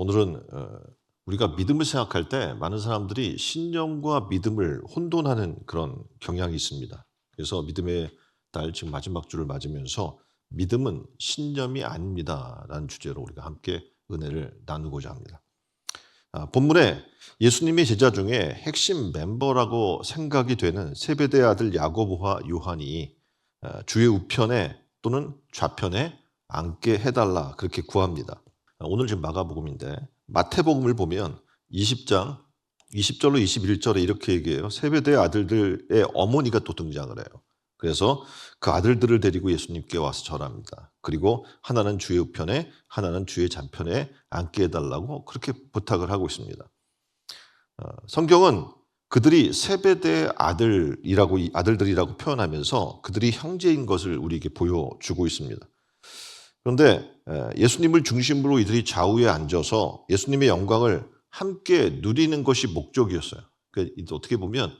오늘은 우리가 믿음을 생각할 때 많은 사람들이 신념과 믿음을 혼돈하는 그런 경향이 있습니다. 그래서 믿음의 달 지금 마지막 주를 맞으면서 믿음은 신념이 아닙니다라는 주제로 우리가 함께 은혜를 나누고자 합니다. 본문에 예수님의 제자 중에 핵심 멤버라고 생각이 되는 세베대의 아들 야고보와 요한이 주의 우편에 또는 좌편에 앉게 해달라 그렇게 구합니다. 오늘 지금 마가복음인데 마태복음을 보면 20장 20절로 21절에 이렇게 얘기해요. 세베대의 아들들의 어머니가 또 등장을 해요. 그래서 그 아들들을 데리고 예수님께 와서 절합니다. 그리고 하나는 주의 우편에 하나는 주의 좌편에 앉게 해달라고 그렇게 부탁을 하고 있습니다. 성경은 그들이 세베대의 아들들이라고 표현하면서 그들이 형제인 것을 우리에게 보여주고 있습니다. 그런데 예수님을 중심으로 이들이 좌우에 앉아서 예수님의 영광을 함께 누리는 것이 목적이었어요. 그러니까 어떻게 보면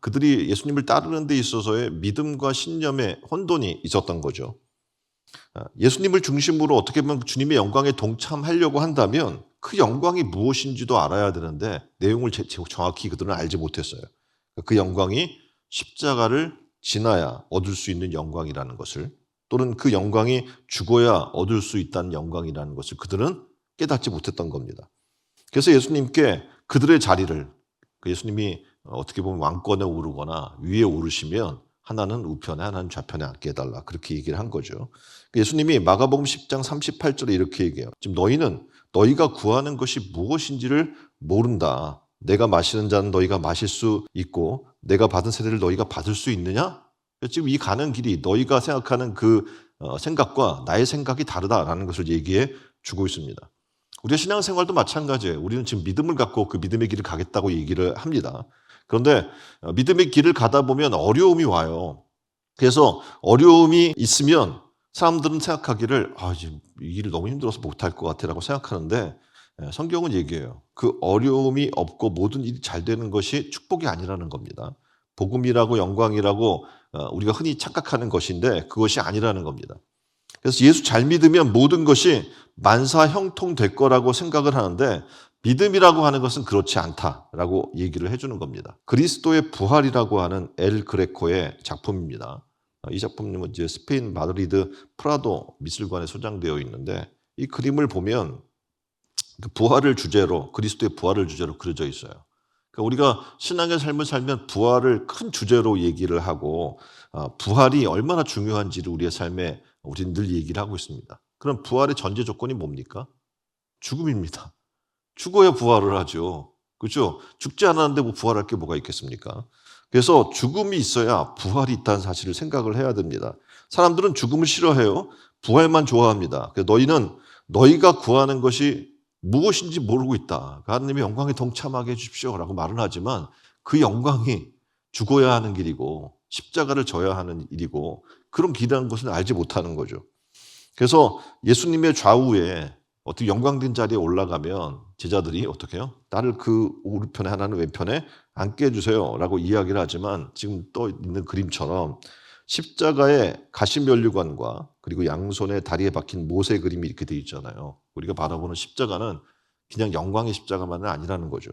그들이 예수님을 따르는 데 있어서의 믿음과 신념의 혼돈이 있었던 거죠. 예수님을 중심으로 어떻게 보면 주님의 영광에 동참하려고 한다면 그 영광이 무엇인지도 알아야 되는데 내용을 정확히 그들은 알지 못했어요. 그 영광이 십자가를 지나야 얻을 수 있는 영광이라는 것을, 또는 그 영광이 죽어야 얻을 수 있다는 영광이라는 것을 그들은 깨닫지 못했던 겁니다. 그래서 예수님께 그들의 자리를, 예수님이 어떻게 보면 왕권에 오르거나 위에 오르시면 하나는 우편에 하나는 좌편에 앉게 해달라 그렇게 얘기를 한 거죠. 예수님이 마가복음 10장 38절에 이렇게 얘기해요. 지금 너희는 너희가 구하는 것이 무엇인지를 모른다. 내가 마시는 잔은 너희가 마실 수 있고 내가 받은 세례를 너희가 받을 수 있느냐? 지금 이 가는 길이 너희가 생각하는 그 생각과 나의 생각이 다르다라는 것을 얘기해 주고 있습니다. 우리의 신앙생활도 마찬가지예요. 우리는 지금 믿음을 갖고 그 믿음의 길을 가겠다고 얘기를 합니다. 그런데 믿음의 길을 가다 보면 어려움이 와요. 그래서 어려움이 있으면 사람들은 생각하기를 지금 이 길을 너무 힘들어서 못할 것 같아라고 생각하는데 성경은 얘기해요. 그 어려움이 없고 모든 일이 잘 되는 것이 축복이 아니라는 겁니다. 복음이라고 영광이라고 우리가 흔히 착각하는 것인데 그것이 아니라는 겁니다. 그래서 예수 잘 믿으면 모든 것이 만사형통될 거라고 생각을 하는데 믿음이라고 하는 것은 그렇지 않다라고 얘기를 해주는 겁니다. 그리스도의 부활이라고 하는 엘 그레코의 작품입니다. 이 작품은 이제 스페인 마드리드 프라도 미술관에 소장되어 있는데 이 그림을 보면 그 부활을 주제로, 그리스도의 부활을 주제로 그려져 있어요. 그러니까 우리가 신앙의 삶을 살면 부활을 큰 주제로 얘기를 하고 부활이 얼마나 중요한지를 우리의 삶에 우리는 늘 얘기를 하고 있습니다. 그럼 부활의 전제 조건이 뭡니까? 죽음입니다. 죽어야 부활을 하죠. 그렇죠? 죽지 않았는데 뭐 부활할 게 뭐가 있겠습니까? 그래서 죽음이 있어야 부활이 있다는 사실을 생각을 해야 됩니다. 사람들은 죽음을 싫어해요. 부활만 좋아합니다. 너희는 너희가 구하는 것이 무엇인지 모르고 있다. 하나님의 영광에 동참하게 해주십시오라고 말은 하지만 그 영광이 죽어야 하는 길이고 십자가를 져야 하는 일이고 그런 길이라는 것을 알지 못하는 거죠. 그래서 예수님의 좌우에 어떻게 영광된 자리에 올라가면 제자들이 어떻게 해요? 나를 그 오른편에 하나는 왼편에 앉게 해주세요 라고 이야기를 하지만 지금 떠 있는 그림처럼 십자가의 가시면류관과 그리고 양손에 다리에 박힌 모세 그림이 이렇게 되어 있잖아요. 우리가 바라보는 십자가는 그냥 영광의 십자가만은 아니라는 거죠.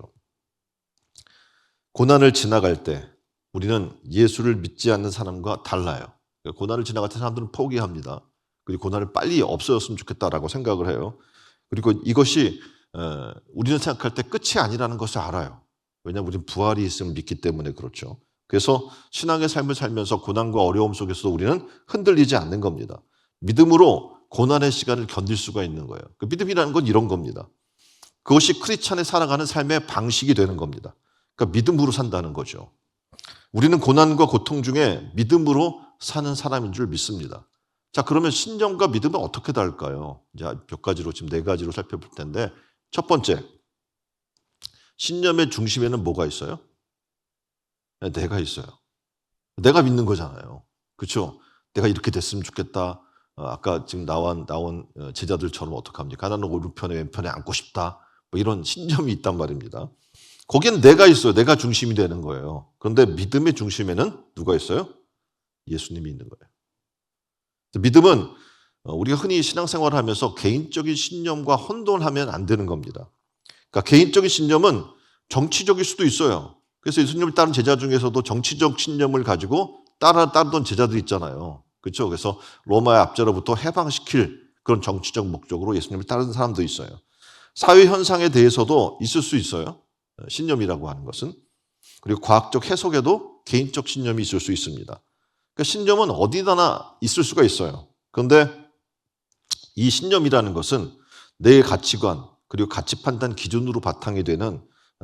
고난을 지나갈 때 우리는 예수를 믿지 않는 사람과 달라요. 고난을 지나갈 때 사람들은 포기합니다. 그리고 고난을 빨리 없어졌으면 좋겠다라고 생각을 해요. 그리고 이것이 우리는 생각할 때 끝이 아니라는 것을 알아요. 왜냐하면 우리는 부활이 있음을 믿기 때문에 그렇죠. 그래서 신앙의 삶을 살면서 고난과 어려움 속에서도 우리는 흔들리지 않는 겁니다. 믿음으로 고난의 시간을 견딜 수가 있는 거예요. 그 믿음이라는 건 이런 겁니다. 그것이 크리스찬의 살아가는 삶의 방식이 되는 겁니다. 그러니까 믿음으로 산다는 거죠. 우리는 고난과 고통 중에 믿음으로 사는 사람인 줄 믿습니다. 자, 그러면 신념과 믿음은 어떻게 다를까요? 이제 몇 가지로, 지금 4가지로 살펴볼 텐데, 첫 번째, 신념의 중심에는 뭐가 있어요? 내가 있어요. 내가 믿는 거잖아요. 그렇죠? 내가 이렇게 됐으면 좋겠다. 아까 지금 나온 제자들처럼 어떡합니까? 하나는 오른편에 왼편에 앉고 싶다. 뭐 이런 신념이 있단 말입니다. 거기는 내가 있어요. 내가 중심이 되는 거예요. 그런데 믿음의 중심에는 누가 있어요? 예수님이 있는 거예요. 믿음은 우리가 흔히 신앙생활을 하면서 개인적인 신념과 혼돈하면 안 되는 겁니다. 그러니까 개인적인 신념은 정치적일 수도 있어요. 그래서 예수님을 따른 제자 중에서도 정치적 신념을 가지고 따르던 제자들 있잖아요. 그렇죠? 그래서 로마의 압제로부터 해방시킬 그런 정치적 목적으로 예수님을 따르는 사람도 있어요. 사회 현상에 대해서도 있을 수 있어요. 신념이라고 하는 것은. 그리고 과학적 해석에도 개인적 신념이 있을 수 있습니다. 그러니까 신념은 어디다나 있을 수가 있어요. 그런데 이 신념이라는 것은 내 가치관 그리고 가치 판단 기준으로 바탕이 되는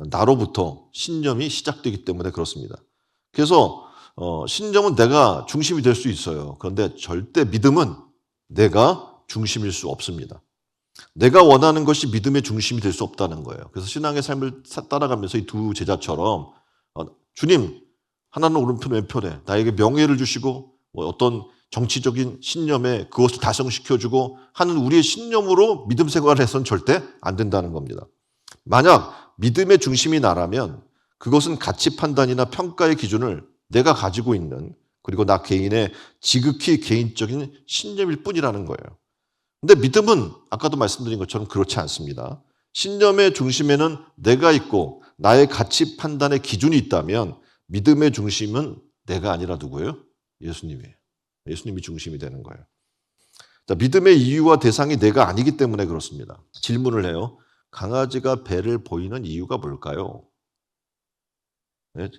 나로부터 신념이 시작되기 때문에 그렇습니다. 그래서 신념은 내가 중심이 될 수 있어요. 그런데 절대 믿음은 내가 중심일 수 없습니다. 내가 원하는 것이 믿음의 중심이 될 수 없다는 거예요. 그래서 신앙의 삶을 따라가면서 이 두 제자처럼 주님, 하나는 오른편 왼편에 나에게 명예를 주시고 어떤 정치적인 신념에 그것을 달성시켜주고 하는 우리의 신념으로 믿음 생활을 해서는 절대 안 된다는 겁니다. 만약 믿음의 중심이 나라면 그것은 가치 판단이나 평가의 기준을 내가 가지고 있는 그리고 나 개인의 지극히 개인적인 신념일 뿐이라는 거예요. 근데 믿음은 아까도 말씀드린 것처럼 그렇지 않습니다. 신념의 중심에는 내가 있고 나의 가치 판단의 기준이 있다면 믿음의 중심은 내가 아니라 누구예요? 예수님이에요. 예수님이 중심이 되는 거예요. 자, 믿음의 이유와 대상이 내가 아니기 때문에 그렇습니다. 질문을 해요. 강아지가 배를 보이는 이유가 뭘까요? 네?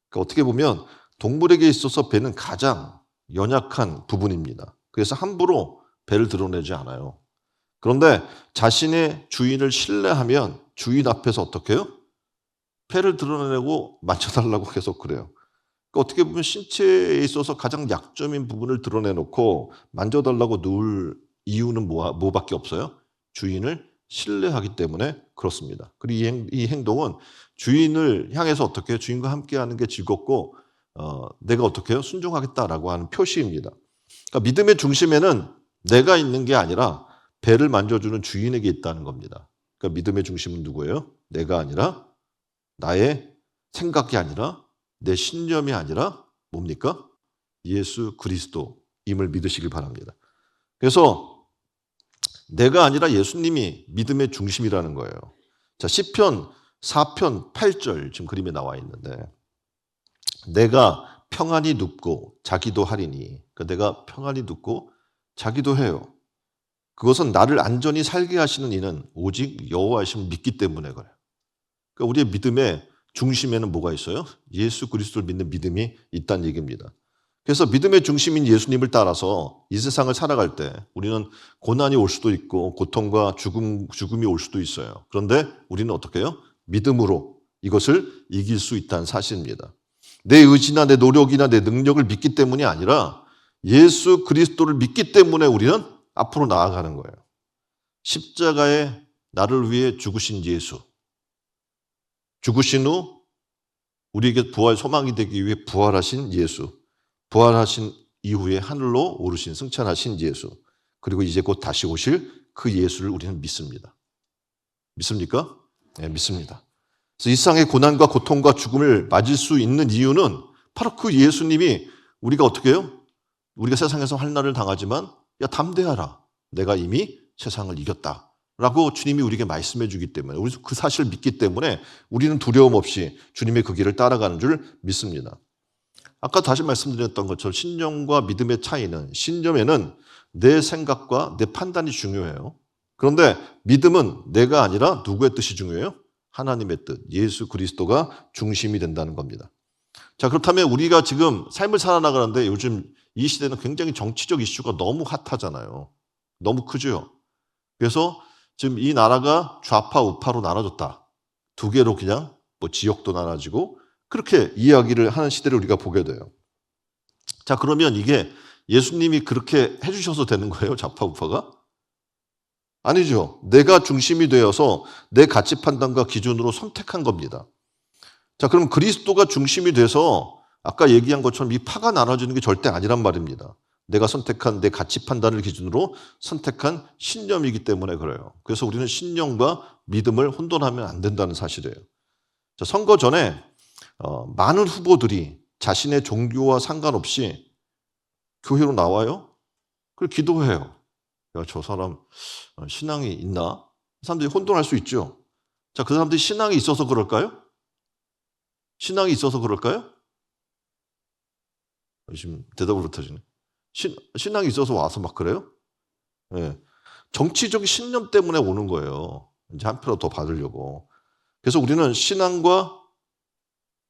그러니까 어떻게 보면 동물에게 있어서 배는 가장 연약한 부분입니다. 그래서 함부로 배를 드러내지 않아요. 그런데 자신의 주인을 신뢰하면 주인 앞에서 어떻게 해요? 배를 드러내고 만져달라고 계속 그래요. 그러니까 어떻게 보면 신체에 있어서 가장 약점인 부분을 드러내놓고 만져달라고 누울 이유는 뭐밖에 없어요? 주인을 신뢰하기 때문에 그렇습니다. 그리고 이 행동은 주인을 향해서 어떻게 해요? 주인과 함께하는 게 즐겁고 내가 어떻게 해요? 순종하겠다라고 하는 표시입니다. 그러니까 믿음의 중심에는 내가 있는 게 아니라 배를 만져주는 주인에게 있다는 겁니다. 그러니까 믿음의 중심은 누구예요? 내가 아니라 나의 생각이 아니라 내 신념이 아니라 뭡니까? 예수 그리스도임을 믿으시길 바랍니다. 그래서 내가 아니라 예수님이 믿음의 중심이라는 거예요. 자, 시편 4편 8절 지금 그림에 나와 있는데 내가 평안히 눕고 자기도 하리니 그러니까 내가 평안히 눕고 자기도 해요. 그것은 나를 안전히 살게 하시는 이는 오직 여호와이심을 믿기 때문에 그래요. 그러니까 우리의 믿음의 중심에는 뭐가 있어요? 예수 그리스도를 믿는 믿음이 있다는 얘기입니다. 그래서 믿음의 중심인 예수님을 따라서 이 세상을 살아갈 때 우리는 고난이 올 수도 있고 고통과 죽음이 올 수도 있어요. 그런데 우리는 어떻게 해요? 믿음으로 이것을 이길 수 있다는 사실입니다. 내 의지나 내 노력이나 내 능력을 믿기 때문이 아니라 예수 그리스도를 믿기 때문에 우리는 앞으로 나아가는 거예요. 십자가에 나를 위해 죽으신 예수. 죽으신 후 우리에게 부활 소망이 되기 위해 부활하신 예수. 부활하신 이후에 하늘로 오르신 승천하신 예수. 그리고 이제 곧 다시 오실 그 예수를 우리는 믿습니다. 믿습니까? 네, 믿습니다. 그래서 이 세상의 고난과 고통과 죽음을 맞을 수 있는 이유는 바로 그 예수님이 우리가 어떻게 해요? 우리가 세상에서 환난을 당하지만 야 담대하라. 내가 이미 세상을 이겼다. 라고 주님이 우리에게 말씀해 주기 때문에 우리 그 사실을 믿기 때문에 우리는 두려움 없이 주님의 그 길을 따라가는 줄 믿습니다. 아까 다시 말씀드렸던 것처럼 신념과 믿음의 차이는 신념에는 내 생각과 내 판단이 중요해요. 그런데 믿음은 내가 아니라 누구의 뜻이 중요해요? 하나님의 뜻, 예수 그리스도가 중심이 된다는 겁니다. 자, 그렇다면 우리가 지금 삶을 살아나가는데 요즘 이 시대는 굉장히 정치적 이슈가 너무 핫하잖아요. 너무 크죠. 그래서 지금 이 나라가 좌파 우파로 나눠졌다. 두 개로 그냥 뭐 지역도 나눠지고 그렇게 이야기를 하는 시대를 우리가 보게 돼요. 자, 그러면 이게 예수님이 그렇게 해주셔서 되는 거예요? 좌파 우파가? 아니죠. 내가 중심이 되어서 내 가치 판단과 기준으로 선택한 겁니다. 자, 그럼 그리스도가 중심이 돼서 아까 얘기한 것처럼 이 파가 나눠지는 게 절대 아니란 말입니다. 내가 선택한 내 가치 판단을 기준으로 선택한 신념이기 때문에 그래요. 그래서 우리는 신념과 믿음을 혼돈하면 안 된다는 사실이에요. 자, 선거 전에 많은 후보들이 자신의 종교와 상관없이 교회로 나와요. 그리고 기도해요. 야, 저 사람 신앙이 있나? 사람들이 혼돈할 수 있죠. 자, 그 사람들이 신앙이 있어서 그럴까요? 신앙이 있어서 그럴까요? 지금 대답을 못하시네. 신앙이 있어서 와서 막 그래요? 예. 정치적인 신념 때문에 오는 거예요. 이제 한 표라도 더 받으려고. 그래서 우리는 신앙과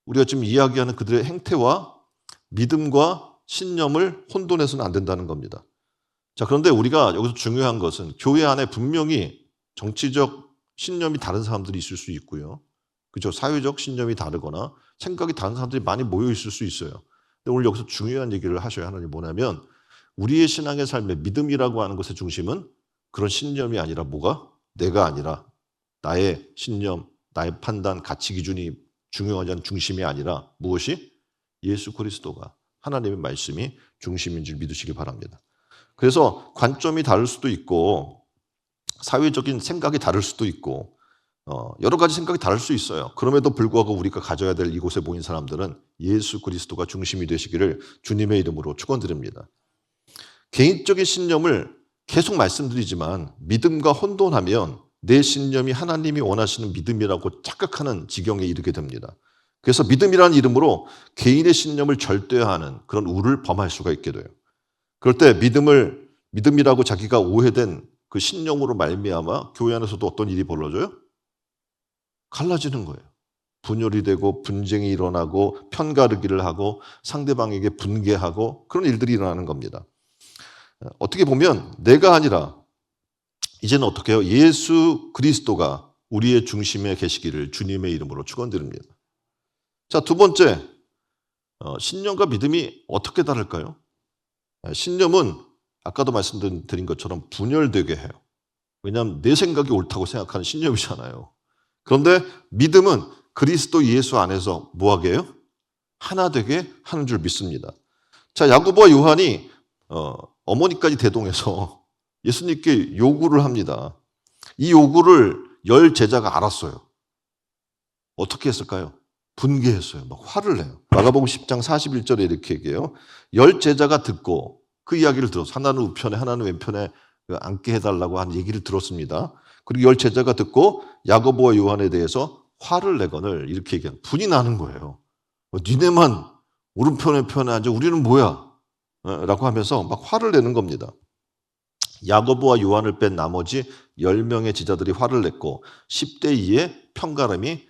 우리가 지금 이야기하는 그들의 행태와 믿음과 신념을 혼돈해서는 안 된다는 겁니다. 자, 그런데 우리가 여기서 중요한 것은 교회 안에 분명히 정치적 신념이 다른 사람들이 있을 수 있고요. 그죠? 사회적 신념이 다르거나 생각이 다른 사람들이 많이 모여 있을 수 있어요. 근데 오늘 여기서 중요한 얘기를 하셔야 하는 게 뭐냐면 우리의 신앙의 삶의 믿음이라고 하는 것의 중심은 그런 신념이 아니라 뭐가? 내가 아니라 나의 신념, 나의 판단, 가치 기준이 중요하지 않은 중심이 아니라 무엇이? 예수 그리스도가 하나님의 말씀이 중심인 줄 믿으시기 바랍니다. 그래서 관점이 다를 수도 있고 사회적인 생각이 다를 수도 있고 여러 가지 생각이 다를 수 있어요. 그럼에도 불구하고 우리가 가져야 될 이곳에 모인 사람들은 예수 그리스도가 중심이 되시기를 주님의 이름으로 축원드립니다. 개인적인 신념을 계속 말씀드리지만 믿음과 혼돈하면 내 신념이 하나님이 원하시는 믿음이라고 착각하는 지경에 이르게 됩니다. 그래서 믿음이라는 이름으로 개인의 신념을 절대화하는 그런 우를 범할 수가 있게 돼요. 그럴 때 믿음이라고 자기가 오해된 그 신념으로 말미암아 교회 안에서도 어떤 일이 벌어져요? 갈라지는 거예요. 분열이 되고 분쟁이 일어나고 편가르기를 하고 상대방에게 분개하고 그런 일들이 일어나는 겁니다. 어떻게 보면 내가 아니라 이제는 어떻게 해요? 예수 그리스도가 우리의 중심에 계시기를 주님의 이름으로 축원드립니다. 자, 두 번째, 신념과 믿음이 어떻게 다를까요? 신념은 아까도 말씀드린 것처럼 분열되게 해요. 왜냐하면 내 생각이 옳다고 생각하는 신념이잖아요. 그런데 믿음은 그리스도 예수 안에서 뭐하게 해요? 하나 되게 하는 줄 믿습니다. 자, 야고보와 요한이 어머니까지 대동해서 예수님께 요구를 합니다. 이 요구를 10 제자가 알았어요. 어떻게 했을까요? 분개했어요. 막 화를 내요. 마가복음 10장 41절에 이렇게 얘기해요. 10 제자가 듣고 그 이야기를 들어서 하나는 우편에 하나는 왼편에 앉게 해달라고 한 얘기를 들었습니다. 그리고 10 제자가 듣고 야고보와 요한에 대해서 화를 내거늘 이렇게 얘기해요. 분이 나는 거예요. 니네만 오른편에 편에 앉아 우리는 뭐야? 라고 하면서 막 화를 내는 겁니다. 야고보와 요한을 뺀 나머지 10명의 제자들이 화를 냈고 10대 2의 편가름이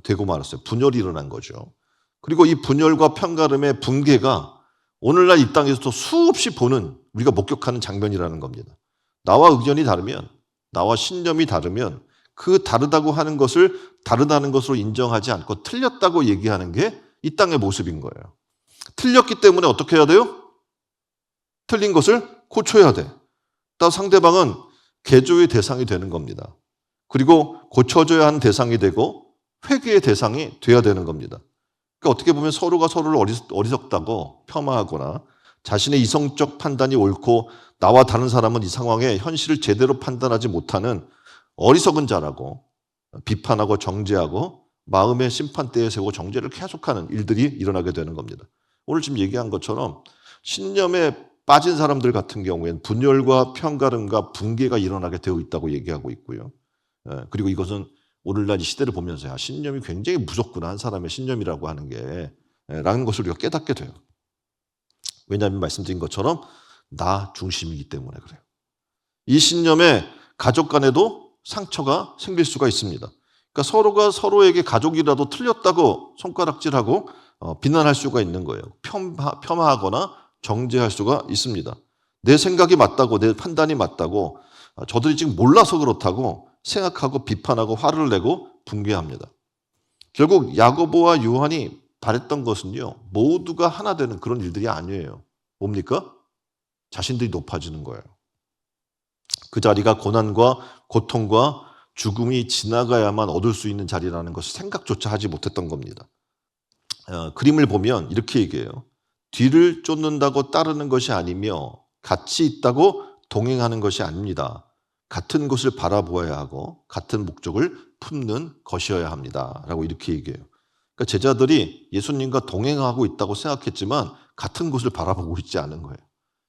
되고 말았어요. 분열이 일어난 거죠. 그리고 이 분열과 편가름의 붕괴가 오늘날 이 땅에서도 수없이 보는 우리가 목격하는 장면이라는 겁니다. 나와 의견이 다르면 나와 신념이 다르면 그 다르다고 하는 것을 다르다는 것으로 인정하지 않고 틀렸다고 얘기하는 게 이 땅의 모습인 거예요. 틀렸기 때문에 어떻게 해야 돼요? 틀린 것을 고쳐야 돼. 또 상대방은 개조의 대상이 되는 겁니다. 그리고 고쳐줘야 하는 대상이 되고 회개의 대상이 돼야 되는 겁니다. 그러니까 어떻게 보면 서로가 서로를 어리석다고 폄하하거나 자신의 이성적 판단이 옳고 나와 다른 사람은 이 상황에 현실을 제대로 판단하지 못하는 어리석은 자라고 비판하고 정죄하고 마음의 심판대에 세우고 정죄를 계속하는 일들이 일어나게 되는 겁니다. 오늘 지금 얘기한 것처럼 신념에 빠진 사람들 같은 경우에는 분열과 편가름과 붕괴가 일어나게 되어 있다고 얘기하고 있고요. 그리고 이것은 오늘날 이 시대를 보면서 신념이 굉장히 무섭구나 한 사람의 신념이라고 하는 게 라는 것을 우리가 깨닫게 돼요. 왜냐하면 말씀드린 것처럼 나 중심이기 때문에 그래요. 이 신념에 가족 간에도 상처가 생길 수가 있습니다. 그러니까 서로가 서로에게 가족이라도 틀렸다고 손가락질하고 비난할 수가 있는 거예요. 폄하하거나 정죄할 수가 있습니다. 내 생각이 맞다고 내 판단이 맞다고 저들이 지금 몰라서 그렇다고 생각하고 비판하고 화를 내고 붕괴합니다. 결국 야고보와 요한이 바랬던 것은요. 모두가 하나 되는 그런 일들이 아니에요. 뭡니까? 자신들이 높아지는 거예요. 그 자리가 고난과 고통과 죽음이 지나가야만 얻을 수 있는 자리라는 것을 생각조차 하지 못했던 겁니다. 그림을 보면 이렇게 얘기해요. 뒤를 쫓는다고 따르는 것이 아니며 같이 있다고 동행하는 것이 아닙니다. 같은 곳을 바라보아야 하고 같은 목적을 품는 것이어야 합니다. 라고 이렇게 얘기해요. 그러니까 제자들이 예수님과 동행하고 있다고 생각했지만 같은 곳을 바라보고 있지 않은 거예요.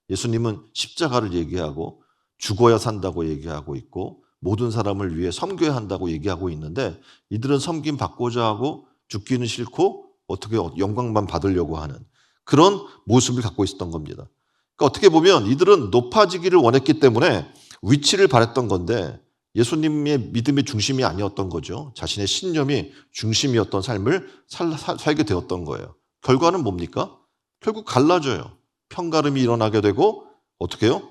예수님은 십자가를 얘기하고 죽어야 산다고 얘기하고 있고 모든 사람을 위해 섬겨야 한다고 얘기하고 있는데 이들은 섬김 받고자 하고 죽기는 싫고 어떻게 영광만 받으려고 하는 그런 모습을 갖고 있었던 겁니다. 그러니까 어떻게 보면 이들은 높아지기를 원했기 때문에 위치를 바랬던 건데 예수님의 믿음의 중심이 아니었던 거죠. 자신의 신념이 중심이었던 삶을 살게 되었던 거예요. 결과는 뭡니까? 결국 갈라져요. 편가름이 일어나게 되고 어떻게 해요?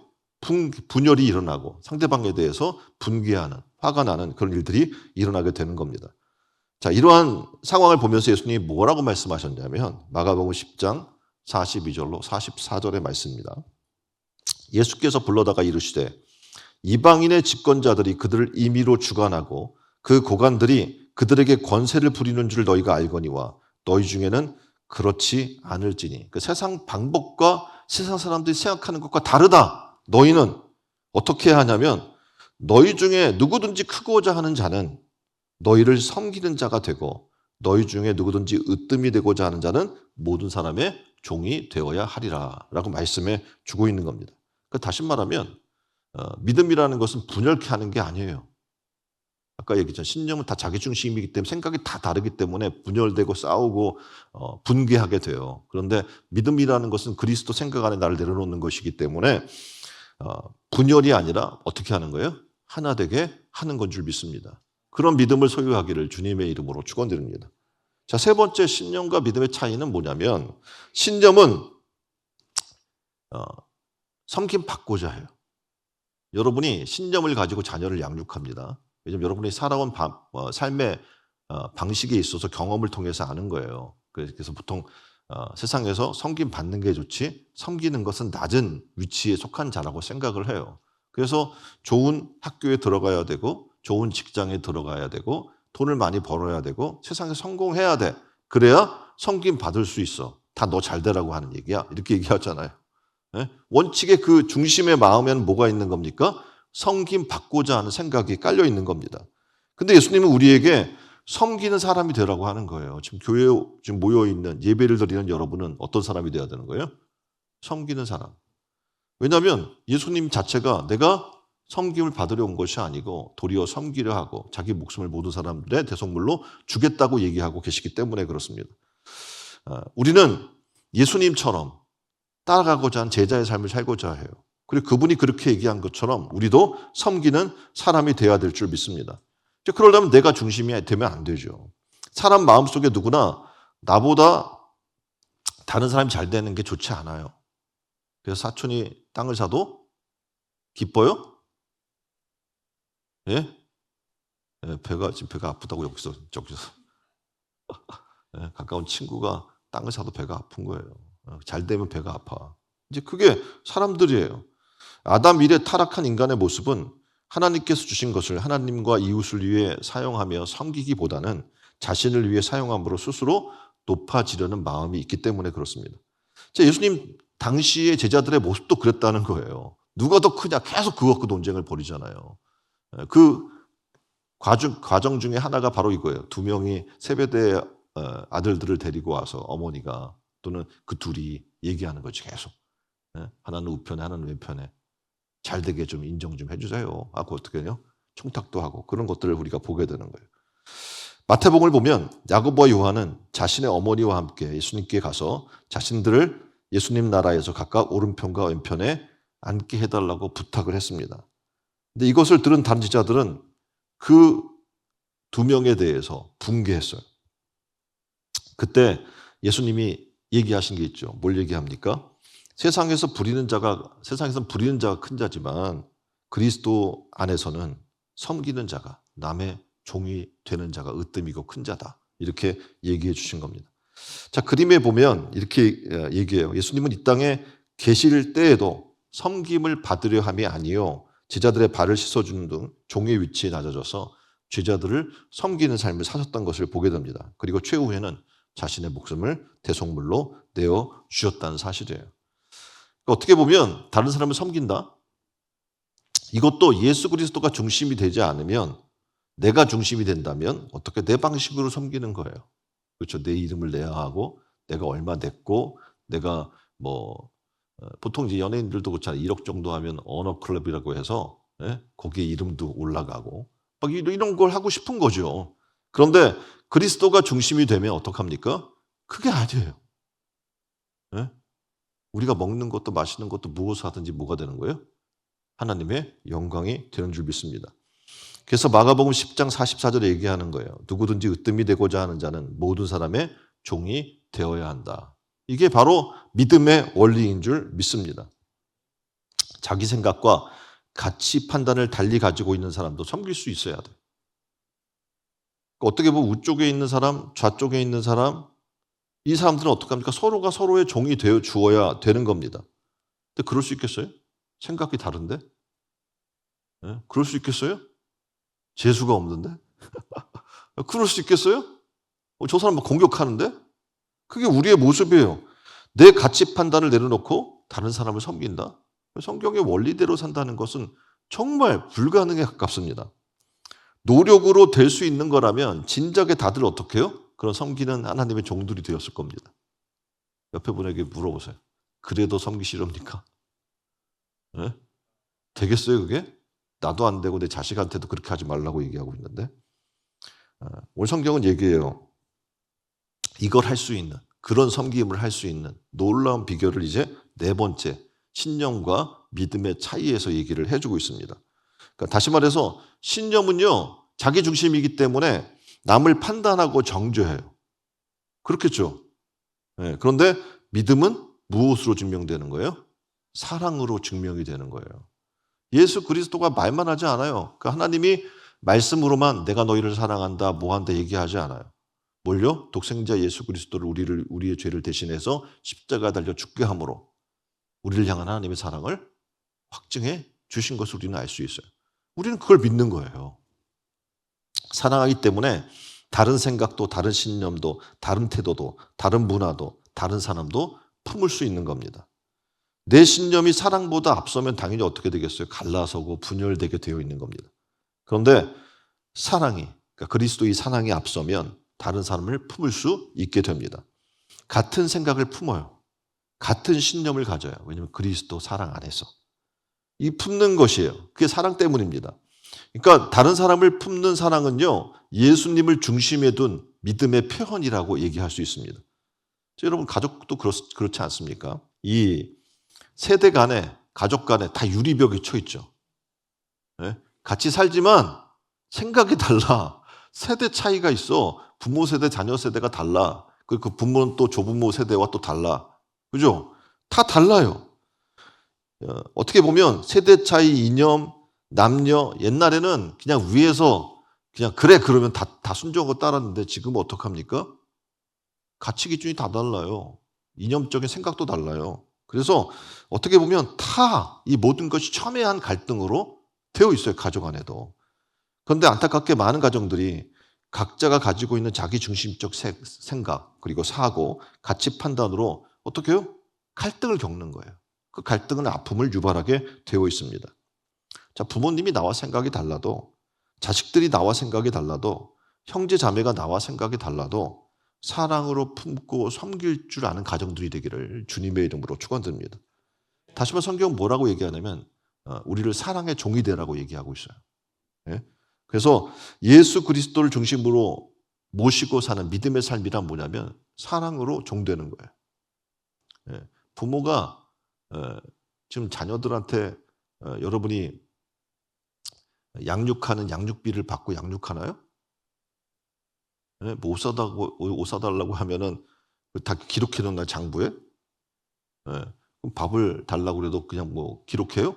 분열이 일어나고 상대방에 대해서 분개하는, 화가 나는 그런 일들이 일어나게 되는 겁니다. 자, 이러한 상황을 보면서 예수님이 뭐라고 말씀하셨냐면 마가복음 10장 42절로 44절의 말씀입니다. 예수께서 불러다가 이르시되 이방인의 집권자들이 그들을 임의로 주관하고 그 고관들이 그들에게 권세를 부리는 줄 너희가 알거니와 너희 중에는 그렇지 않을지니 그 세상 방법과 세상 사람들이 생각하는 것과 다르다. 너희는 어떻게 하냐면 너희 중에 누구든지 크고자 하는 자는 너희를 섬기는 자가 되고 너희 중에 누구든지 으뜸이 되고자 하는 자는 모든 사람의 종이 되어야 하리라 라고 말씀해 주고 있는 겁니다. 그러니까 다시 말하면 믿음이라는 것은 분열케 하는 게 아니에요. 아까 얘기했잖아요. 신념은 다 자기 중심이기 때문에 생각이 다 다르기 때문에 분열되고 싸우고 분개하게 돼요. 그런데 믿음이라는 것은 그리스도 생각 안에 나를 내려놓는 것이기 때문에 분열이 아니라 어떻게 하는 거예요? 하나 되게 하는 건 줄 믿습니다. 그런 믿음을 소유하기를 주님의 이름으로 축원드립니다. 자, 세 번째 신념과 믿음의 차이는 뭐냐면 신념은 섬김 받고자 해요. 여러분이 신념을 가지고 자녀를 양육합니다. 왜냐하면 여러분이 살아온 삶의 방식에 있어서 경험을 통해서 아는 거예요. 그래서 보통 세상에서 섬김 받는 게 좋지 섬기는 것은 낮은 위치에 속한 자라고 생각을 해요. 그래서 좋은 학교에 들어가야 되고 좋은 직장에 들어가야 되고 돈을 많이 벌어야 되고 세상에 성공해야 돼. 그래야 섬김 받을 수 있어. 다 너 잘 되라고 하는 얘기야. 이렇게 얘기하잖아요. 원칙의 그 중심의 마음에는 뭐가 있는 겁니까? 섬김 받고자 하는 생각이 깔려 있는 겁니다. 근데 예수님은 우리에게 섬기는 사람이 되라고 하는 거예요. 지금 교회에 지금 모여 있는 예배를 드리는 여러분은 어떤 사람이 되어야 되는 거예요? 섬기는 사람. 왜냐하면 예수님 자체가 내가 섬김을 받으려 온 것이 아니고 도리어 섬기려 하고 자기 목숨을 모든 사람들의 대속물로 주겠다고 얘기하고 계시기 때문에 그렇습니다. 우리는 예수님처럼 따라가고자 한 제자의 삶을 살고자 해요. 그리고 그분이 그렇게 얘기한 것처럼 우리도 섬기는 사람이 되어야 될 줄 믿습니다. 그러려면 내가 중심이 되면 안 되죠. 사람 마음속에 누구나 나보다 다른 사람이 잘 되는 게 좋지 않아요. 그래서 사촌이 땅을 사도 기뻐요? 예? 지금 배가 아프다고 여기서 저기서 가까운 친구가 땅을 사도 배가 아픈 거예요. 잘 되면 배가 아파. 이제 그게 사람들이에요. 아담 이래 타락한 인간의 모습은 하나님께서 주신 것을 하나님과 이웃을 위해 사용하며 섬기기보다는 자신을 위해 사용함으로 스스로 높아지려는 마음이 있기 때문에 그렇습니다. 예수님 당시의 제자들의 모습도 그랬다는 거예요. 누가 더 크냐 계속 그거 갖고 논쟁을 벌이잖아요. 그 과정 중에 하나가 바로 이거예요. 두 명이 세베대의 아들들을 데리고 와서 어머니가 또는 그 둘이 얘기하는 거지 계속. 하나는 우편에 하나는 왼편에. 잘 되게 좀 인정 좀 해주세요. 하고 어떻게 해요? 총탁도 하고 그런 것들을 우리가 보게 되는 거예요. 마태복음을 보면 야고보와 요한은 자신의 어머니와 함께 예수님께 가서 자신들을 예수님 나라에서 각각 오른편과 왼편에 앉게 해달라고 부탁을 했습니다. 근데 이것을 들은 다른 제자들은 그 두 명에 대해서 붕괴했어요. 그때 예수님이 얘기하신 게 있죠. 뭘 얘기합니까? 세상에서는 부리는 자가 큰 자지만 그리스도 안에서는 섬기는 자가 남의 종이 되는 자가 으뜸이고 큰 자다. 이렇게 얘기해 주신 겁니다. 자, 그림에 보면 이렇게 얘기해요. 예수님은 이 땅에 계실 때에도 섬김을 받으려 함이 아니요 제자들의 발을 씻어주는 등 종의 위치에 낮아져서 제자들을 섬기는 삶을 사셨던 것을 보게 됩니다. 그리고 최후에는 자신의 목숨을 대속물로 내어 주셨다는 사실이에요. 그러니까 어떻게 보면 다른 사람을 섬긴다? 이것도 예수 그리스도가 중심이 되지 않으면 내가 중심이 된다면 어떻게 내 방식으로 섬기는 거예요. 그렇죠. 내 이름을 내야 하고 내가 얼마 냈고 내가 뭐 보통 이제 연예인들도 그렇잖아요. 1억 정도 하면 언어 클럽이라고 해서 거기에 이름도 올라가고 막 이런 걸 하고 싶은 거죠. 그런데 그리스도가 중심이 되면 어떡합니까? 그게 아니에요. 예? 우리가 먹는 것도 마시는 것도 무엇을 하든지 뭐가 되는 거예요? 하나님의 영광이 되는 줄 믿습니다. 그래서 마가복음 10장 44절에 얘기하는 거예요. 누구든지 으뜸이 되고자 하는 자는 모든 사람의 종이 되어야 한다. 이게 바로 믿음의 원리인 줄 믿습니다. 자기 생각과 가치 판단을 달리 가지고 있는 사람도 섬길 수 있어야 돼. 어떻게 보면 우쪽에 있는 사람, 좌쪽에 있는 사람, 이 사람들은 어떻게 합니까? 서로가 서로의 종이 되어 주어야 되는 겁니다. 근데 그럴 수 있겠어요? 생각이 다른데? 그럴 수 있겠어요? 재수가 없는데? 그럴 수 있겠어요? 저 사람 막 공격하는데? 그게 우리의 모습이에요. 내 가치 판단을 내려놓고 다른 사람을 섬긴다? 성경의 원리대로 산다는 것은 정말 불가능에 가깝습니다. 노력으로 될 수 있는 거라면 진작에 다들 어떻게 해요? 그런 섬기는 하나님의 종들이 되었을 겁니다. 옆에 분에게 물어보세요. 그래도 섬기시렵니까? 네? 되겠어요 그게? 나도 안 되고 내 자식한테도 그렇게 하지 말라고 얘기하고 있는데 오늘 성경은 얘기해요. 이걸 할 수 있는 그런 섬김을 할 수 있는 놀라운 비결을 이제 네 번째 신념과 믿음의 차이에서 얘기를 해주고 있습니다. 그러니까 다시 말해서 신념은요 자기 중심이기 때문에 남을 판단하고 정죄해요. 그렇겠죠. 네, 그런데 믿음은 무엇으로 증명되는 거예요? 사랑으로 증명이 되는 거예요. 예수 그리스도가 말만 하지 않아요. 그러니까 하나님이 말씀으로만 내가 너희를 사랑한다, 뭐한다 얘기하지 않아요. 뭘요? 독생자 예수 그리스도를 우리의 죄를 대신해서 십자가에 달려 죽게 함으로 우리를 향한 하나님의 사랑을 확증해 주신 것을 우리는 알 수 있어요. 우리는 그걸 믿는 거예요. 사랑하기 때문에 다른 생각도 다른 신념도 다른 태도도 다른 문화도 다른 사람도 품을 수 있는 겁니다. 내 신념이 사랑보다 앞서면 당연히 어떻게 되겠어요? 갈라서고 분열되게 되어 있는 겁니다. 그런데 사랑이 그러니까 그리스도의 사랑이 앞서면 다른 사람을 품을 수 있게 됩니다. 같은 생각을 품어요. 같은 신념을 가져요. 왜냐하면 그리스도 사랑 안에서. 이 품는 것이에요. 그게 사랑 때문입니다. 그러니까 다른 사람을 품는 사랑은요. 예수님을 중심에 둔 믿음의 표현이라고 얘기할 수 있습니다. 여러분 가족도 그렇지 않습니까? 이 세대 간에 가족 간에 다 유리벽이 쳐 있죠. 네? 같이 살지만 생각이 달라. 세대 차이가 있어. 부모 세대, 자녀 세대가 달라. 그 부모는 또 조부모 세대와 또 달라. 그죠? 다 달라요. 어떻게 보면 세대 차이, 이념, 남녀 옛날에는 그냥 위에서 그냥 그래 그러면 다 순종하고 따랐는데 지금은 어떡합니까? 가치 기준이 다 달라요. 이념적인 생각도 달라요. 그래서 어떻게 보면 다 이 모든 것이 첨예한 갈등으로 되어 있어요. 가족 안에도. 그런데 안타깝게 많은 가정들이 각자가 가지고 있는 자기 중심적 생각 그리고 사고, 가치 판단으로 어떻게 해요? 갈등을 겪는 거예요. 그 갈등은 아픔을 유발하게 되어 있습니다. 자, 부모님이 나와 생각이 달라도 자식들이 나와 생각이 달라도 형제 자매가 나와 생각이 달라도 사랑으로 품고 섬길 줄 아는 가정들이 되기를 주님의 이름으로 축원드립니다. 다시 말해 성경은 뭐라고 얘기하냐면 우리를 사랑의 종이 되라고 얘기하고 있어요. 예? 그래서 예수 그리스도를 중심으로 모시고 사는 믿음의 삶이란 뭐냐면 사랑으로 종되는 거예요. 예? 부모가 지금 자녀들한테 여러분이 양육하는 양육비를 받고 양육하나요? 예? 뭐 옷 사달라고 하면은 다 기록해 놓나 장부에? 예. 그럼 밥을 달라고 그래도 그냥 뭐 기록해요?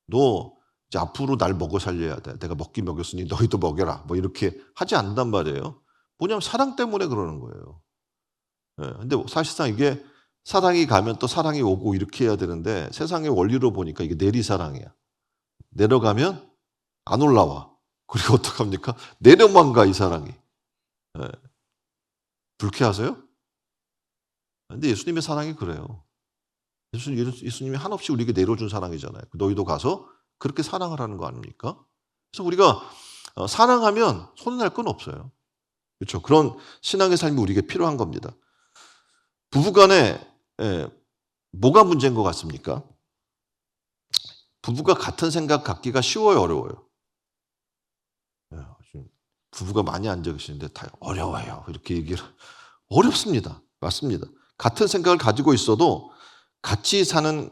너 이제 앞으로 날 먹어 살려야 돼. 내가 먹긴 먹였으니 너희도 먹여라. 뭐 이렇게 하지 않는단 말이에요. 뭐냐면 사랑 때문에 그러는 거예요. 예. 근데 사실상 이게 사랑이 가면 또 사랑이 오고 이렇게 해야 되는데 세상의 원리로 보니까 이게 내리사랑이야. 내려가면 안 올라와. 그리고 어떡합니까? 내려만 가, 이 사랑이. 예. 불쾌하세요? 근데 예수님의 사랑이 그래요. 예수님이 한없이 우리에게 내려준 사랑이잖아요. 너희도 가서 그렇게 사랑을 하는 거 아닙니까? 그래서 우리가 사랑하면 손해날 건 없어요. 그렇죠? 그런 신앙의 삶이 우리에게 필요한 겁니다. 부부간에 뭐가 문제인 것 같습니까? 부부가 같은 생각 갖기가 쉬워요, 어려워요? 예, 지금 부부가 많이 앉아 계시는데 다 어려워요. 이렇게 얘기를 어렵습니다. 맞습니다. 같은 생각을 가지고 있어도 같이 사는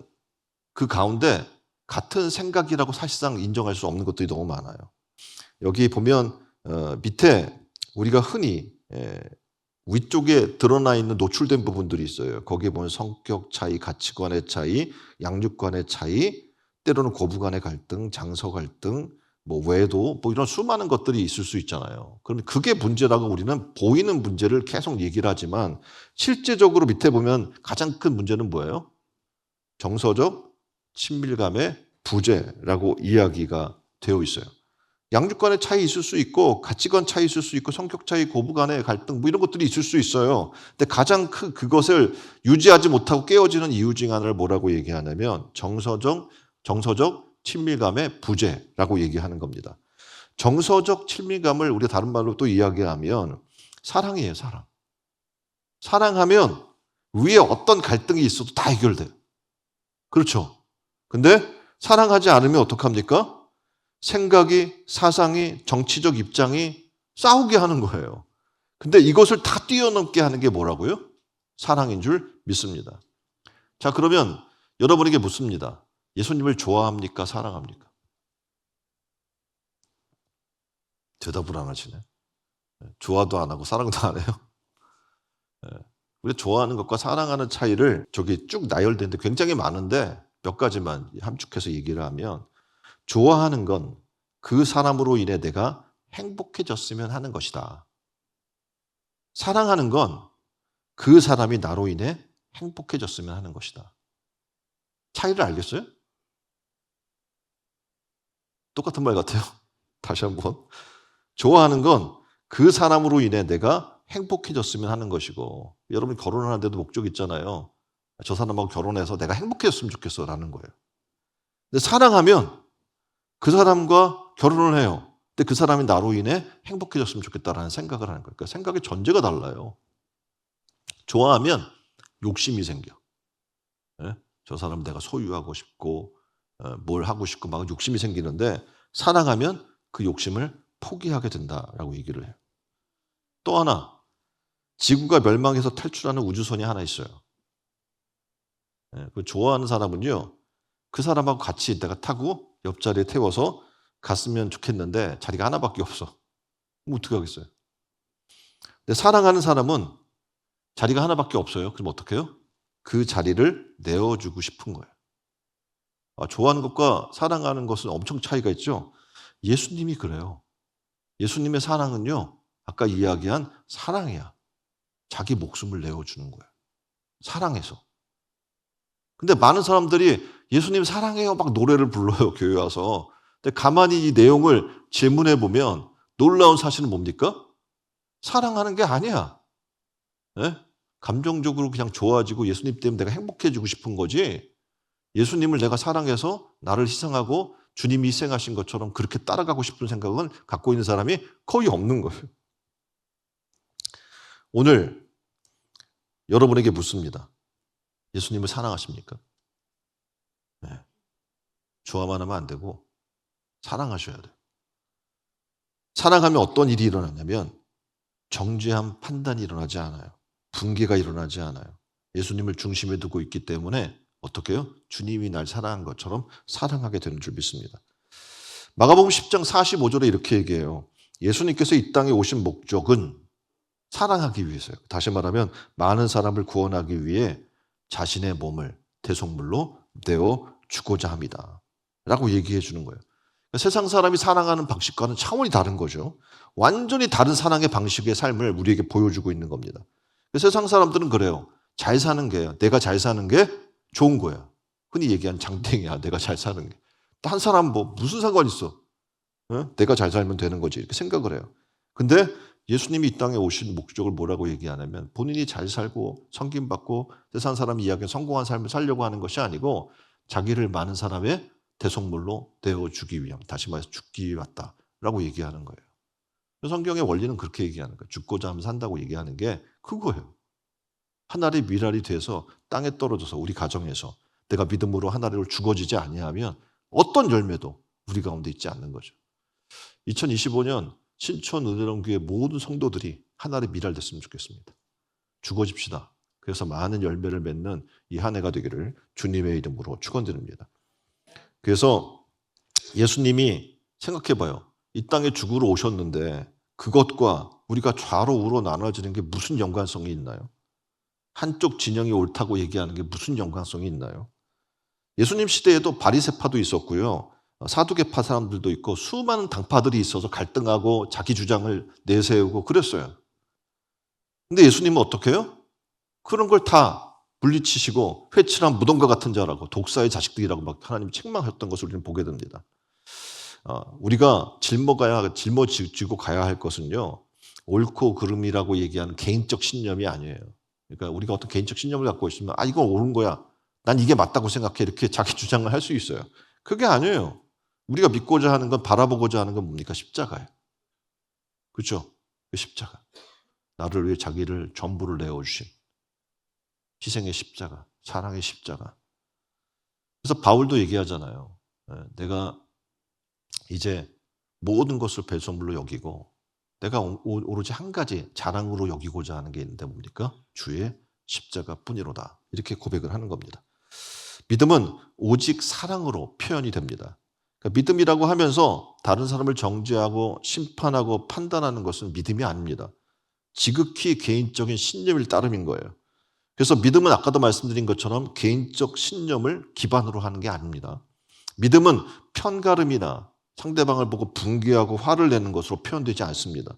그 가운데 같은 생각이라고 사실상 인정할 수 없는 것들이 너무 많아요. 여기 보면 밑에 우리가 흔히 위쪽에 드러나 있는 노출된 부분들이 있어요. 거기에 보면 성격 차이, 가치관의 차이, 양육관의 차이, 때로는 고부간의 갈등, 장서 갈등, 뭐 외도 뭐 이런 수많은 것들이 있을 수 있잖아요. 그럼 그게 문제라고 우리는 보이는 문제를 계속 얘기를 하지만 실제적으로 밑에 보면 가장 큰 문제는 뭐예요? 정서적 친밀감의 부재라고 이야기가 되어 있어요. 양육 간의 차이 있을 수 있고 가치관 차이 있을 수 있고 성격 차이, 고부 간의 갈등 뭐 이런 것들이 있을 수 있어요. 근데 가장 큰 그것을 유지하지 못하고 깨어지는 이유 중 하나를 뭐라고 얘기하냐면 정서적 친밀감의 부재라고 얘기하는 겁니다. 정서적 친밀감을 우리가 다른 말로 또 이야기하면 사랑이에요, 사랑. 사랑하면 위에 어떤 갈등이 있어도 다 해결돼요. 그렇죠? 근데 사랑하지 않으면 어떡합니까? 생각이, 사상이, 정치적 입장이 싸우게 하는 거예요. 근데 이것을 다 뛰어넘게 하는 게 뭐라고요? 사랑인 줄 믿습니다. 자, 그러면 여러분에게 묻습니다. 예수님을 좋아합니까? 사랑합니까? 대답을 안 하시네. 좋아도 안 하고 사랑도 안 해요. 우리 좋아하는 것과 사랑하는 차이를 저기 쭉 나열되는데 굉장히 많은데 몇 가지만 함축해서 얘기를 하면 좋아하는 건 그 사람으로 인해 내가 행복해졌으면 하는 것이다. 사랑하는 건 그 사람이 나로 인해 행복해졌으면 하는 것이다. 차이를 알겠어요? 똑같은 말 같아요. 다시 한번. 좋아하는 건 그 사람으로 인해 내가 행복해졌으면 하는 것이고 여러분이 결혼하는데도 목적 있잖아요. 저 사람하고 결혼해서 내가 행복해졌으면 좋겠어라는 거예요. 근데 사랑하면 그 사람과 결혼을 해요. 근데 그 사람이 나로 인해 행복해졌으면 좋겠다라는 생각을 하는 거예요. 그러니까 생각의 전제가 달라요. 좋아하면 욕심이 생겨. 예? 저 사람 내가 소유하고 싶고 뭘 하고 싶고 막 욕심이 생기는데 사랑하면 그 욕심을 포기하게 된다라고 얘기를 해요. 또 하나, 지구가 멸망해서 탈출하는 우주선이 하나 있어요. 예, 그 좋아하는 사람은요, 그 사람하고 같이 내가 타고 옆자리에 태워서 갔으면 좋겠는데 자리가 하나밖에 없어. 그럼 어떻게 하겠어요? 근데 사랑하는 사람은 자리가 하나밖에 없어요. 그럼 어떻게 해요? 그 자리를 내어주고 싶은 거예요. 좋아하는 것과 사랑하는 것은 엄청 차이가 있죠. 예수님이 그래요. 예수님의 사랑은요, 아까 이야기한 사랑이야. 자기 목숨을 내어주는 거예요. 사랑해서. 근데 많은 사람들이 예수님 사랑해요 막 노래를 불러요, 교회 와서. 근데 가만히 이 내용을 질문해 보면 놀라운 사실은 뭡니까? 사랑하는 게 아니야. 예? 감정적으로 그냥 좋아지고 예수님 때문에 내가 행복해지고 싶은 거지. 예수님을 내가 사랑해서 나를 희생하고 주님이 희생하신 것처럼 그렇게 따라가고 싶은 생각은 갖고 있는 사람이 거의 없는 거예요. 오늘 여러분에게 묻습니다. 예수님을 사랑하십니까? 네. 좋아만 하면 안 되고 사랑하셔야 돼요. 사랑하면 어떤 일이 일어나냐면 정죄한 판단이 일어나지 않아요. 분개가 일어나지 않아요. 예수님을 중심에 두고 있기 때문에 어떻게 해요? 주님이 날 사랑한 것처럼 사랑하게 되는 줄 믿습니다. 마가복음 10장 45절에 이렇게 얘기해요. 예수님께서 이 땅에 오신 목적은 사랑하기 위해서요. 다시 말하면 많은 사람을 구원하기 위해 자신의 몸을 대속물로 내어 주고자 합니다. 라고 얘기해 주는 거예요. 세상 사람이 사랑하는 방식과는 차원이 다른 거죠. 완전히 다른 사랑의 방식의 삶을 우리에게 보여주고 있는 겁니다. 세상 사람들은 그래요. 잘 사는 게, 내가 잘 사는 게 좋은 거야. 흔히 얘기한 장땡이야, 내가 잘 사는 게. 한 사람 뭐 무슨 상관 있어? 내가 잘 살면 되는 거지. 이렇게 생각을 해요. 근데 예수님이 이 땅에 오신 목적을 뭐라고 얘기하냐면 본인이 잘 살고 섬김받고 세상 사람이 이야기한 성공한 삶을 살려고 하는 것이 아니고 자기를 많은 사람의 대속물로 내어주기 위함. 다시 말해서 죽기 위해 왔다라고 얘기하는 거예요. 성경의 원리는 그렇게 얘기하는 거예요. 죽고자 하면 산다고 얘기하는 게 그거예요. 한 알이 밀알이 돼서 땅에 떨어져서 우리 가정에서 내가 믿음으로 한 알을 죽어지지 아니하면 어떤 열매도 우리 가운데 있지 않는 거죠. 2025년 신촌 은혜로운교회 모든 성도들이 한 알이 밀알됐으면 좋겠습니다. 죽어집시다. 그래서 많은 열매를 맺는 이 한 해가 되기를 주님의 이름으로 축원드립니다. 그래서 예수님이 생각해봐요. 이 땅에 죽으러 오셨는데 그것과 우리가 좌로 우로 나눠지는 게 무슨 연관성이 있나요? 한쪽 진영이 옳다고 얘기하는 게 무슨 연관성이 있나요? 예수님 시대에도 바리새파도 있었고요. 사두개파 사람들도 있고 수많은 당파들이 있어서 갈등하고 자기 주장을 내세우고 그랬어요. 근데 예수님은 어떻게 해요? 그런 걸 다 물리치시고 회칠한 무덤과 같은 자라고 독사의 자식들이라고 막 하나님 책망하셨던 것을 우리는 보게 됩니다. 우리가 짊어지고 가야 할 것은요. 옳고 그름이라고 얘기하는 개인적 신념이 아니에요. 그러니까 우리가 어떤 개인적 신념을 갖고 있으면 이건 옳은 거야. 난 이게 맞다고 생각해. 이렇게 자기 주장을 할 수 있어요. 그게 아니에요. 우리가 믿고자 하는 건 바라보고자 하는 건 뭡니까? 십자가예요. 그렇죠? 그 십자가. 나를 위해 자기를 전부를 내어주신 희생의 십자가, 사랑의 십자가. 그래서 바울도 얘기하잖아요. 내가 이제 모든 것을 배설물로 여기고 내가 오로지 한 가지 자랑으로 여기고자 하는 게 있는데 뭡니까? 주의 십자가뿐이로다. 이렇게 고백을 하는 겁니다. 믿음은 오직 사랑으로 표현이 됩니다. 그러니까 믿음이라고 하면서 다른 사람을 정죄하고 심판하고 판단하는 것은 믿음이 아닙니다. 지극히 개인적인 신념일 따름인 거예요. 그래서 믿음은 아까도 말씀드린 것처럼 개인적 신념을 기반으로 하는 게 아닙니다. 믿음은 편가름이나 상대방을 보고 분개하고 화를 내는 것으로 표현되지 않습니다.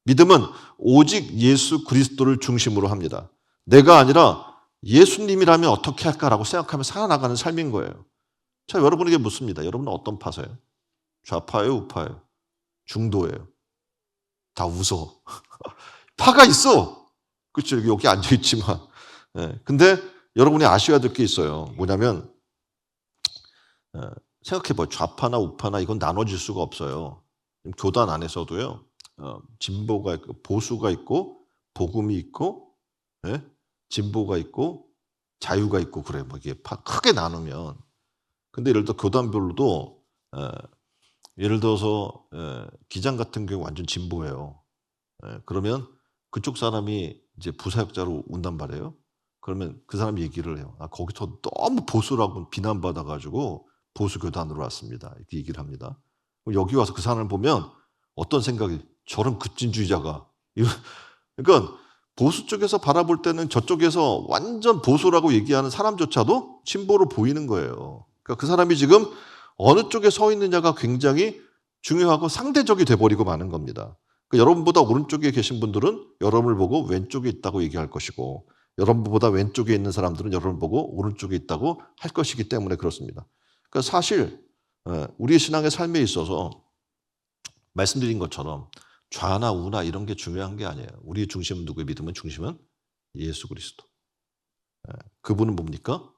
믿음은 오직 예수 그리스도를 중심으로 합니다. 내가 아니라 예수님이라면 어떻게 할까라고 생각하며 살아나가는 삶인 거예요. 자, 여러분에게 묻습니다. 여러분은 어떤 파세요? 좌파예요, 우파예요? 중도예요? 다 웃어. 파가 있어. 그렇죠? 여기 앉아있지만. 근데 여러분이 아셔야 될 게 있어요. 뭐냐면 생각해봐요. 좌파나 우파나 이건 나눠질 수가 없어요. 교단 안에서도요. 진보가 있고 보수가 있고 복음이 있고 진보가 있고 자유가 있고 그래. 뭐 이게 크게 나누면. 근데 예를 들어 교단별로도 예를 들어서 기장 같은 경우 완전 진보예요. 그러면 그쪽 사람이 이제 부사역자로 온단 말이에요. 그러면 그 사람이 얘기를 해요. 거기서 너무 보수라고 비난받아가지고 보수 교단으로 왔습니다. 이렇게 얘기를 합니다. 여기 와서 그 사람을 보면 어떤 생각이 저런 급진주의자가 그러니까 보수 쪽에서 바라볼 때는 저쪽에서 완전 보수라고 얘기하는 사람조차도 진보로 보이는 거예요. 그러니까 그 사람이 지금 어느 쪽에 서 있느냐가 굉장히 중요하고 상대적이 돼버리고 마는 겁니다. 그러니까 여러분보다 오른쪽에 계신 분들은 여러분을 보고 왼쪽에 있다고 얘기할 것이고 여러분보다 왼쪽에 있는 사람들은 여러분을 보고 오른쪽에 있다고 할 것이기 때문에 그렇습니다. 그러니까 사실 우리의 신앙의 삶에 있어서 말씀드린 것처럼 좌나 우나 이런 게 중요한 게 아니에요. 우리의 중심은 누구의 믿음은 중심은 예수 그리스도. 그분은 뭡니까?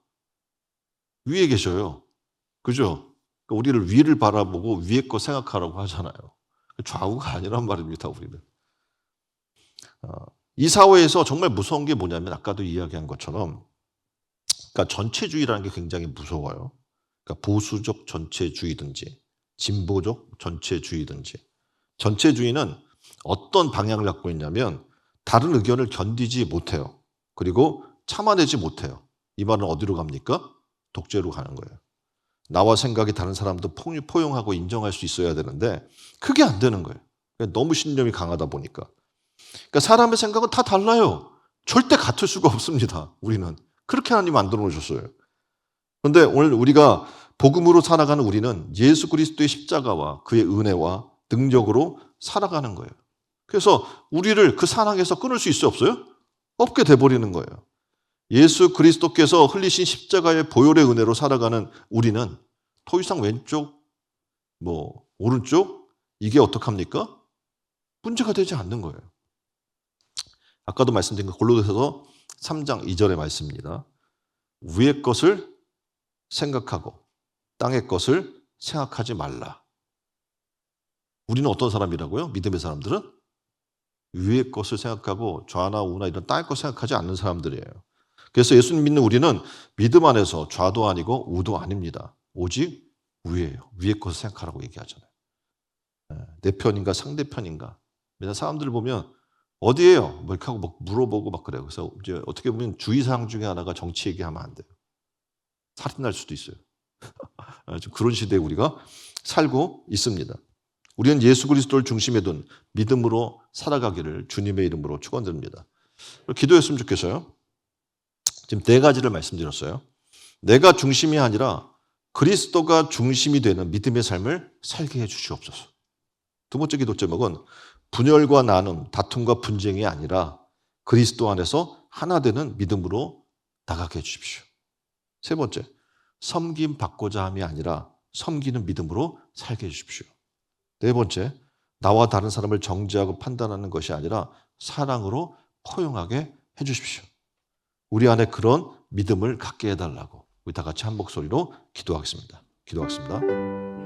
위에 계셔요. 그죠? 그러니까 우리를 위를 바라보고 위에 거 생각하라고 하잖아요. 좌우가 아니란 말입니다. 우리는. 이 사회에서 정말 무서운 게 뭐냐면 아까도 이야기한 것처럼 그러니까 전체주의라는 게 굉장히 무서워요. 그러니까 보수적 전체주의든지 진보적 전체주의든지 전체주의는 어떤 방향을 갖고 있냐면 다른 의견을 견디지 못해요. 그리고 참아내지 못해요. 이 말은 어디로 갑니까? 독재로 가는 거예요. 나와 생각이 다른 사람도 포용하고 인정할 수 있어야 되는데 그게 안 되는 거예요. 너무 신념이 강하다 보니까. 그러니까 사람의 생각은 다 달라요. 절대 같을 수가 없습니다. 우리는. 그렇게 하나님 만들어 놓으셨어요. 그런데 오늘 우리가 복음으로 살아가는 우리는 예수 그리스도의 십자가와 그의 은혜와 능력으로 살아가는 거예요. 그래서 우리를 그 사랑에서 끊을 수 있어요? 없어요? 없게 돼버리는 거예요. 예수 그리스도께서 흘리신 십자가의 보혈의 은혜로 살아가는 우리는 더 이상 왼쪽, 오른쪽 이게 어떡합니까? 문제가 되지 않는 거예요. 아까도 말씀드린 골로새서 3장 2절의 말씀입니다. 위의 것을 생각하고 땅의 것을 생각하지 말라. 우리는 어떤 사람이라고요? 믿음의 사람들은 위의 것을 생각하고 좌나 우나 이런 땅의 것 생각하지 않는 사람들이에요. 그래서 예수님 믿는 우리는 믿음 안에서 좌도 아니고 우도 아닙니다. 오직 위예요. 위의 것을 생각하라고 얘기하잖아요. 내 편인가 상대편인가. 맨날 사람들을 보면 어디예요? 뭐 이렇게 하고 막 물어보고 막 그래요. 그래서 이제 어떻게 보면 주의사항 중에 하나가 정치 얘기하면 안 돼요. 살인날 수도 있어요. 좀 그런 시대에 우리가 살고 있습니다. 우리는 예수 그리스도를 중심에 둔 믿음으로 살아가기를 주님의 이름으로 축원드립니다. 기도했으면 좋겠어요. 지금 네 가지를 말씀드렸어요. 내가 중심이 아니라 그리스도가 중심이 되는 믿음의 삶을 살게 해 주시옵소서. 두 번째 기도 제목은 분열과 나눔, 다툼과 분쟁이 아니라 그리스도 안에서 하나 되는 믿음으로 나가게 해 주십시오. 세 번째, 섬김 받고자 함이 아니라 섬기는 믿음으로 살게 해 주십시오. 네 번째, 나와 다른 사람을 정죄하고 판단하는 것이 아니라 사랑으로 포용하게 해 주십시오. 우리 안에 그런 믿음을 갖게 해달라고 우리 다 같이 한 목소리로 기도하겠습니다. 기도하겠습니다.